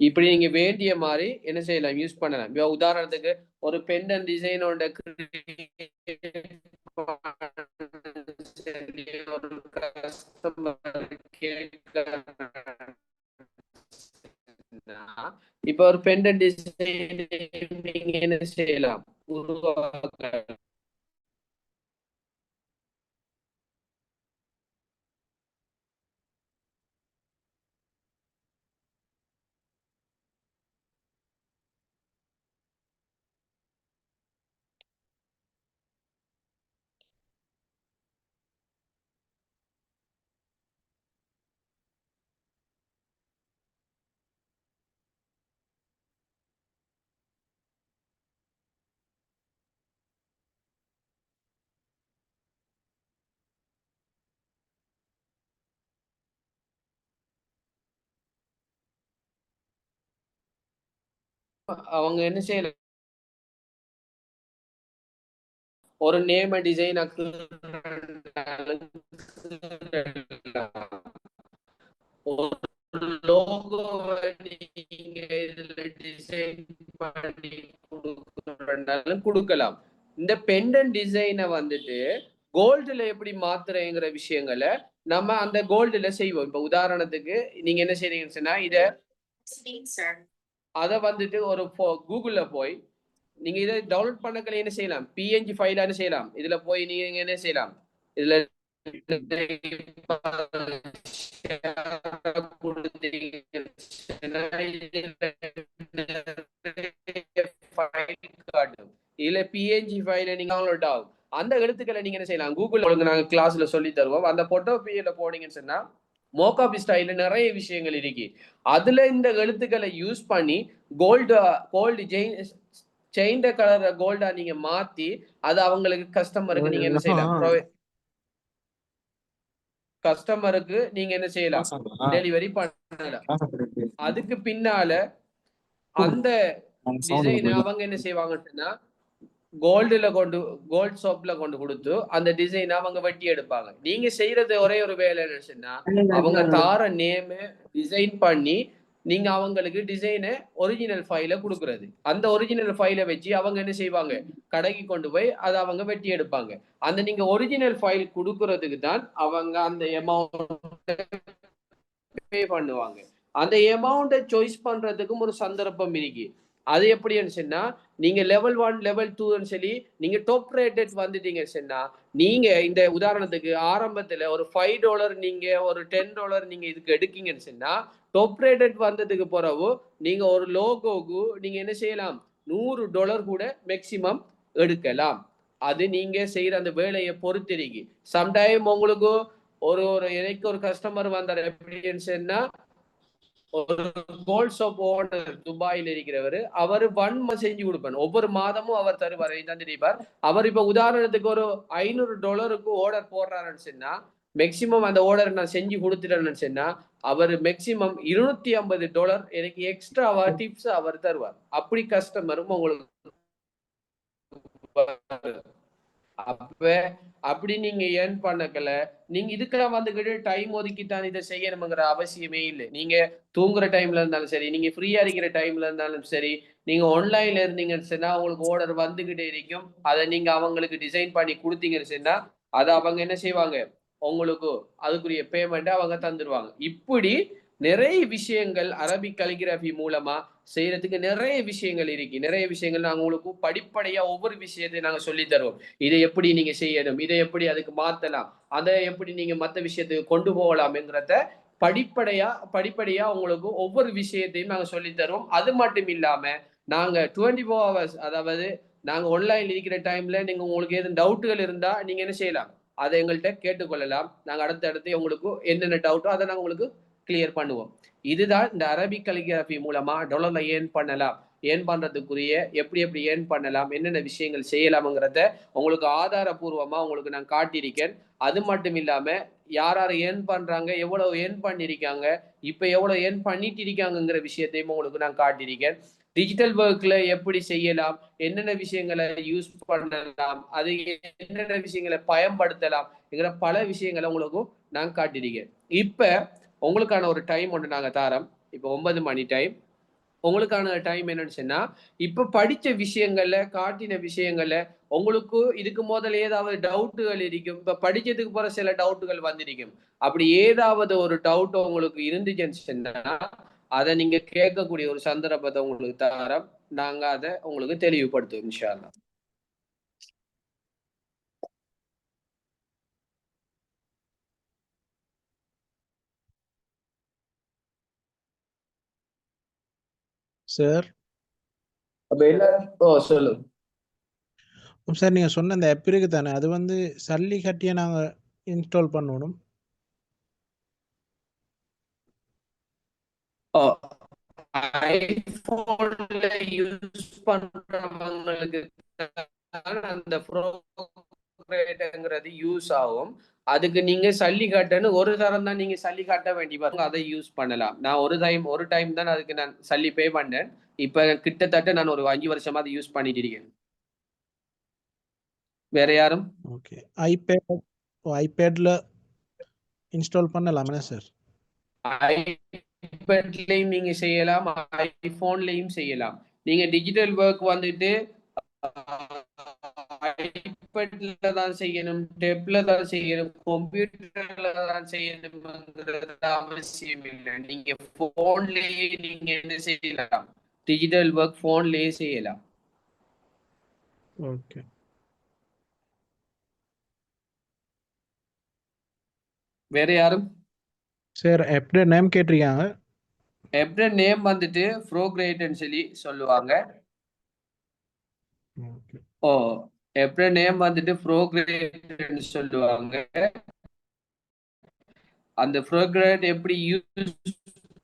இப்படி நீங்க வேண்டிய மாதிரி என்ன செய்யலாம், யூஸ் பண்ணலாம். இப்ப உதாரணத்துக்கு ஒரு பெண்டன் டிசைனோட ஒரு கஸ்டமர் இப்ப ஒரு பெண்டன் டிசைன் நீங்க என்ன செய்யலாம், உருவாக்க. அவங்க என்ன செய்யலாம், ஒரு நேம டிசைன் ஒரு லோகோவை நீங்க இதுல டிசைன் பண்ணி கொடுக்கறதுனாலும் கொடுக்கலாம். இந்த பெண்டன் டிசைனை வந்துட்டு கோல்டுல எப்படி மாத்துறேங்கிற விஷயங்களை நம்ம அந்த கோல்டுல செய்வோம். இப்ப உதாரணத்துக்கு நீங்க என்ன செய்றீங்கன்னு சொன்னா, அதை வந்துட்டு ஒரு கூகுள்ல போய் நீங்க இதை டவுன்லோட் பண்ணக்கல என்ன செய்யலாம், பிஎன்ஜி ஃபைலா என்ன செய்யலாம், இதுல போய் நீங்க என்ன செய்யலாம், இதுல இல்ல பிஎன்ஜி ஃபைல நீங்க டவுன்லோட் ஆகும். அந்த எழுத்துக்களை நீங்க என்ன செய்யலாம், கூகுள் உங்களுக்கு நாங்க கிளாஸ்ல சொல்லி தருவோம். அந்த போட்டோபியில போனீங்கன்னு சொன்னா மோகாபி ஸ்டைல நிறைய விஷயங்கள் இருக்கு. அதுல இந்த எழுத்துக்களை யூஸ் பண்ணி கோல்டு செயின் கலர் கோல்டா நீங்க மாத்தி அது அவங்களுக்கு கஸ்டமருக்கு நீங்க என்ன செய்யலாம், கஸ்டமருக்கு நீங்க என்ன செய்யலாம், டெலிவரி பண்ணலாம். அதுக்கு பின்னால அந்த டிசைன் அவங்க என்ன செய்வாங்கன்னா கோல்ட் சோப்ல கொண்டு கொடுத்து அந்த டிசைன் அவங்க வெட்டி எடுப்பாங்க. நீங்க செய்யறது ஒரே ஒரு வேலை என்னன்னா, அவங்க தார நேம டிசைன் பண்ணி நீங்க அவங்களுக்கு டிசைனை ஒரிஜினல் ஃபைல கொடுக்கறது. அந்த ஒரிஜினல் ஃபைலை வச்சு அவங்க என்ன செய்வாங்க, கடைக்கு கொண்டு போய் அதை அவங்க வெட்டி எடுப்பாங்க. அந்த நீங்க ஒரிஜினல் ஃபைல் கொடுக்கறதுக்கு தான் அவங்க அந்த அமௌண்ட் பே பண்ணுவாங்க. அந்த அமௌண்ட்டை சாய்ஸ் பண்றதுக்கும் ஒரு சந்தர்ப்பம் இருக்கு. அது எப்படின்னு சொன்னா, நீங்க லெவல் 1 லெவல் 2ன்னு சொல்லி நீங்க டாப் ரேட்டட் வந்துட்டீங்க சொன்னா, நீங்க இந்த உதாரணத்துக்கு ஆரம்பத்துல ஒரு $5 நீங்க ஒரு $10 நீங்க இதுக்கு எடுக்கீங்கன்னு சொன்னா, டாப் ரேட்டட் வந்ததுக்கு பிறகு நீங்க ஒரு லோகோக்கு நீங்க என்ன செய்யலாம், $100 கூட மேக்சிமம் எடுக்கலாம். அது நீங்க செய்யற அந்த வேலையை பொறுத்திருக்கு. சம்டைம் உங்களுக்கு எனக்கு ஒரு கஸ்டமர் வந்தார் எப்படின்னு சொன்னா, ஒரு கோல்ட் ஷாப் ஓனர் துபாயில இருக்கிறவர். அவர் 1 month செஞ்சு கொடுப்பார். ஒவ்வொரு மாதமும் அவர் தருவார், தந்திருப்பார். அவர் இப்ப உதாரணத்துக்கு ஒரு $500 ஆர்டர் போடுறாருன்னு சொன்னா, மேக்சிமம் அந்த ஆர்டர் நான் செஞ்சு கொடுத்துட்டேன்னு சொன்னா, அவர் மேக்சிமம் $250 எனக்கு எக்ஸ்ட்ராவா டிப்ஸ் அவர் தருவார். அப்படி கஸ்டமரும் உங்களுக்கு அப்படி நீங்க ஏர்ன் பண்ணக்கல, நீங்க இதுக்கெல்லாம் வந்துகிட்டு டைம் ஒதுக்கித்தான் இதை செய்யணுங்கிற அவசியமே இல்லை. நீங்க தூங்குற டைம்ல இருந்தாலும் சரி, நீங்க ஃப்ரீயா இருக்கிற டைம்ல இருந்தாலும் சரி, நீங்க ஆன்லைன்ல இருந்தீங்கன்னு சொன்னா உங்களுக்கு ஆர்டர் வந்துகிட்டே இருக்கும். அதை நீங்க அவங்களுக்கு டிசைன் பண்ணி கொடுத்தீங்கன்னு சொன்னா அதை அவங்க என்ன செய்வாங்க, உங்களுக்கு அதுக்குரிய பேமெண்ட் அவங்க தந்துருவாங்க. இப்படி நிறைய விஷயங்கள் அரபிக் கலிகிராஃபி மூலமா செய்யறதுக்கு நிறைய விஷயங்கள் இருக்கு. நிறைய விஷயங்கள் நாங்க உங்களுக்கு படிப்படியா ஒவ்வொரு விஷயத்தையும் நாங்க சொல்லி தருவோம். இதை எப்படி நீங்க செய்யணும், இதை எப்படி அதுக்கு மாத்தலாம், அதை எப்படி நீங்க மற்ற விஷயத்துக்கு கொண்டு போகலாம்ங்கிறத படிப்படியா உங்களுக்கு ஒவ்வொரு விஷயத்தையும் நாங்க சொல்லி தருவோம். அது மட்டும் இல்லாம நாங்க 24 hours, அதாவது நாங்க ஆன்லைன்ல இருக்கிற டைம்ல நீங்க உங்களுக்கு எதுவும் டவுட்டுகள் இருந்தா நீங்க என்ன செய்யலாம், அதை எங்கள்கிட்ட கேட்டுக்கொள்ளலாம். நாங்க அடுத்து உங்களுக்கு என்னென்ன டவுட்டோ அதை நாங்க உங்களுக்கு கிளியர் பண்ணுவோம். இதுதான் இந்த அரபிக் கலிகிராஃபி மூலமா டாலர்ல ஏர்ன் பண்ணலாம், ஏர்ன் பண்றதுக்குரிய எப்படி ஏர்ன் பண்ணலாம், என்னென்ன விஷயங்கள் செய்யலாம்ங்கிறத உங்களுக்கு ஆதாரபூர்வமா உங்களுக்கு நான் காட்டியிருக்கேன். அது மட்டும் இல்லாம யார் ஏர்ன் பண்றாங்க, எவ்வளவு ஏர்ன் பண்ணிருக்காங்க, இப்ப எவ்வளவு ஏர்ன் பண்ணிட்டு இருக்காங்கிற விஷயத்தையும் உங்களுக்கு நான் காட்டியிருக்கேன். டிஜிட்டல் ஒர்க்ல எப்படி செய்யலாம், என்னென்ன விஷயங்களை யூஸ் பண்ணலாம், அது என்னென்ன விஷயங்களை பயன்படுத்தலாம் பல விஷயங்களை உங்களுக்கும் நான் காட்டியிருக்கேன். இப்ப உங்களுக்கான ஒரு டைம் ஒன்று நாங்க தாரோம். இப்போ 9 மணி டைம். உங்களுக்கான டைம் என்னன்னு சொன்னா, இப்ப படிச்ச விஷயங்கள்ல காட்டின விஷயங்கள்ல உங்களுக்கு இதுக்கு முதல்ல ஏதாவது டவுட்டுகள் இருக்கும். இப்ப படிச்சதுக்கு போற சில டவுட்டுகள் வந்திருக்கும். அப்படி ஏதாவது ஒரு டவுட் உங்களுக்கு இருந்துச்சுன்னு சொன்னா அதை நீங்க கேட்கக்கூடிய ஒரு சந்தர்ப்பத்தை உங்களுக்கு தரோம். நாங்க அதை உங்களுக்கு தெளிவுபடுத்துவோம் இன்ஷா அல்லாஹ். சார் சொல்லுங்க சார், நீங்க சொன்ன அந்த ஆப் இருக்கு தானே, அது வந்து சல்லி கட்டியே நாங்க இன்ஸ்டால் பண்ணணும். ஐபோன்ல யூஸ் பண்றவங்களுக்கு அந்த ப்ரோக்ராம்ங்கிறது யூஸ் ஆகும். அதுக்கு நீங்க சல்லி கட்டணும், ஒரு தரம் தான் நீங்க சல்லி கட்ட வேண்டி வரும். அதை யூஸ் பண்ணலாம். நான் ஒரு டைம் தான் அதுக்கு நான் சல்லி பே பண்ணேன். இப்ப கிட்டத்தட்ட நான் ஒரு 5 வருஷமா அதை யூஸ் பண்ணிட்டு இருக்கேன். வேற யாரும்? ஓகே. ஐபேட்ல இன்ஸ்டால் பண்ணலாமா சார்? ஐபேட்லயும் நீங்க செய்யலாம், ஐபோன்லயும் செய்யலாம். நீங்க டிஜிட்டல் ஒர்க் வந்துட்டு ஐபேட்ல தான் செய்யணும், டெப்ல தான் செய்யணும், கம்ப்யூட்டர்ல தான் செய்யணும்ங்கிறது அவசியம் இல்லை. நீங்க போன்லயே நீங்க என்ன செய்யலாம், டிஜிட்டல் ஒர்க் போன்லயே செய்யலாம். ஓகே. வேற யாரும்? சார் எப்படி நேம் கேட்டிருக்காங்க? எப்படி நேம் வந்துட்டு ப்ரோக்ரேட்னு சொல்லி சொல்லுவாங்க. ஓகே. ஓ, எப்படி நேம் வந்துட்டு ப்ரோக்ரேட்னு சொல்லுவாங்க. அந்த ப்ரோக்ரேட் எப்படி யூஸ்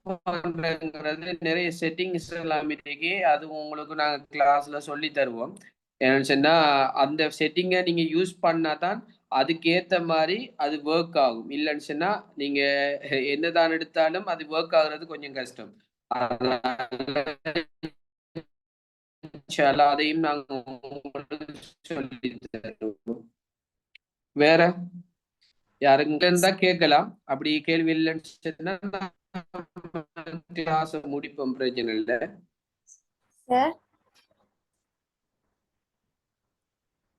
பண்றதுங்கிறது நிறைய செட்டிங்ஸ் எல்லாமே இருக்கு. அது உங்களுக்கு நாங்க கிளாஸ்ல சொல்லி தருவோம். என்னன்னு சொன்னா அந்த செட்டிங்கை நீங்க யூஸ் பண்ணாதான் அதுக்கேத்த மாதிரி அது ஒர்க் ஆகும். இல்லைன்னு சொன்னா நீங்க என்னதான் எடுத்தாலும் அது ஒர்க் ஆகுறது கொஞ்சம் கஷ்டம். அதனால அதையும் நாங்க உங்களுக்கு சொல்லி தருவோம். வேற யாருங்க இருந்தா கேட்கலாம். அப்படி கேள்வி இல்லைன்னு சொன்னா கிளாஸ் முடிப்போம், பிரச்சனை இல்லை. சார்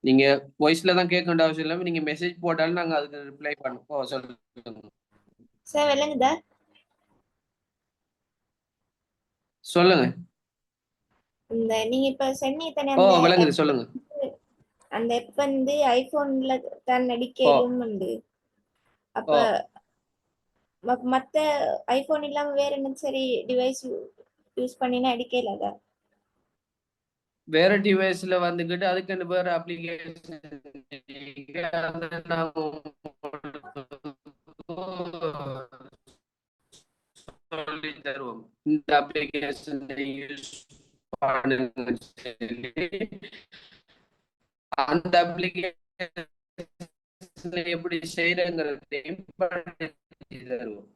நீங்க வாய்ஸ்ல தான் கேட்க வேண்டிய அவசியம் இல்லாம நீங்க மெசேஜ் போட்டாலும் நாங்க அதுக்கு ரிப்ளை பண்ணுவோம். சொல்லுங்க சார் விளங்குதா? சொல்லுங்க. இந்த நீங்க இப்ப சொன்னீங்க தானே ஓ, அந்த விளங்குது, சொல்லுங்க. அந்த ஆப் வந்து ஐபோன்ல தான் ஓ, நடிக்கலும் உண்டு. அப்ப ஓ, மத்த ஐபோன் இல்லாம வேற என்ன சரி டிவைஸ் யூஸ் பண்ணினா அடிக்கலாதா? வேற டிவைஸ்ல வந்துகிட்டு அதுக்குன்னு வேற அப்ளிகேஷன் சொல்லி தருவோம். இந்த அப்ளிகேஷன் யூஸ் பண்ணுங்க சொல்லி அந்த அப்ளிகேஷன் எப்படி செய்யறங்கிறதையும் பண்ணி தருவோம்.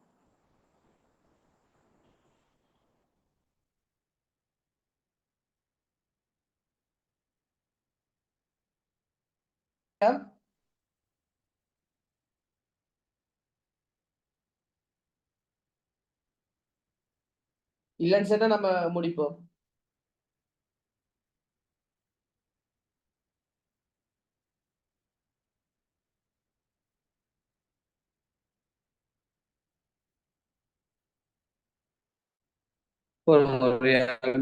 இல்லைன்னு சொன்னா நம்ம முடிப்போம். ஒரு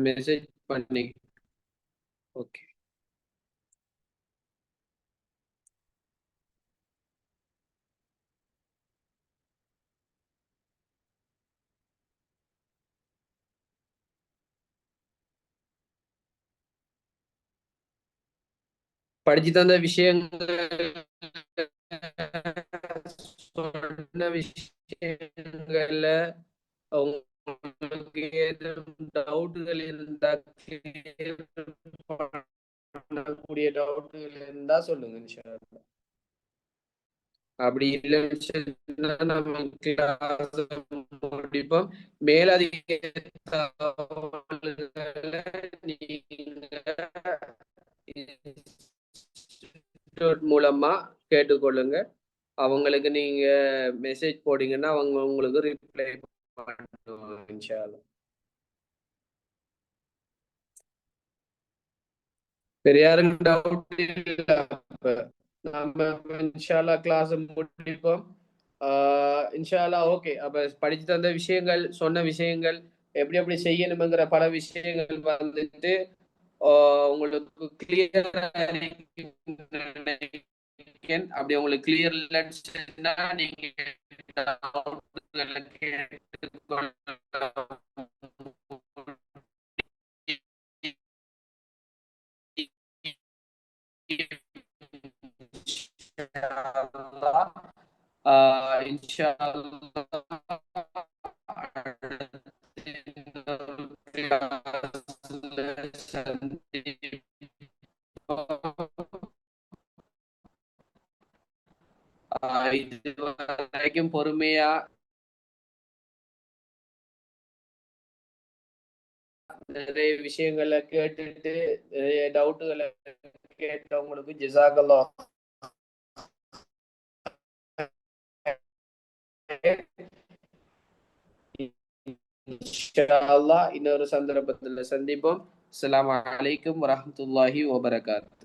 மெசேஜ் பண்ணி. ஓகே. படிச்சு தந்த விஷயங்கள் சொன்ன விஷயங்கள்ல உங்களுக்கு ஏதும் டவுட்டுகள் இருந்தா, பண்ணக்கூடிய டவுட்டுகள் இருந்தா சொல்லுங்க இன்ஷா அல்லாஹ். அப்படி இல்லைன்னு சொன்னா நம்ம கிளாஸ் முடிப்போம். மேலதிக தகவல்களை நீங்க இன்ஸ்டிடியூட் மூலமா கேட்டுக்கொள்ளுங்க. அவங்களுக்கு நீங்க மெசேஜ் போட்டீங்கன்னா அவங்க உங்களுக்கு ரிப்ளை பண்ணுவாங்க இன்ஷா அல்லாஹ். வேற யாரும் டவுட் இல்ல? அப்ப நம்ம இன்ஷா அல்லாஹ் கிளாஸ் முடிப்போம். இன்ஷா அல்லாஹ். ஓகே, அப்ப படிச்சு தந்த விஷயங்கள், சொன்ன விஷயங்கள், எப்படி எப்படி செய்யணுங்கிற பல விஷயங்கள் வந்துட்டு உங்களுக்கு கிளியர். அப்படி உங்களுக்கு கிளியர் இல்லைன்னு சொன்னா நீங்க doubtகளை கேட்டுக்கொள்ளலாம். இன்ஷா அல்லாஹ் சந்திப்போம். வரைக்கும் பொறுமையா நிறைய விஷயங்களை கேட்டுட்டு நிறைய டவுட்டுகளை கேட்டவங்களுக்கு ஜஸாக்கல்லாஹ் இன்ஷா அல்லாஹ் இன்னொரு சந்தர்ப்பத்தில் சந்திப்போம். அஸ்ஸலாமு அலைக்கும் வரஹ்மத்துல்லாஹி வபரகாத்துஹு.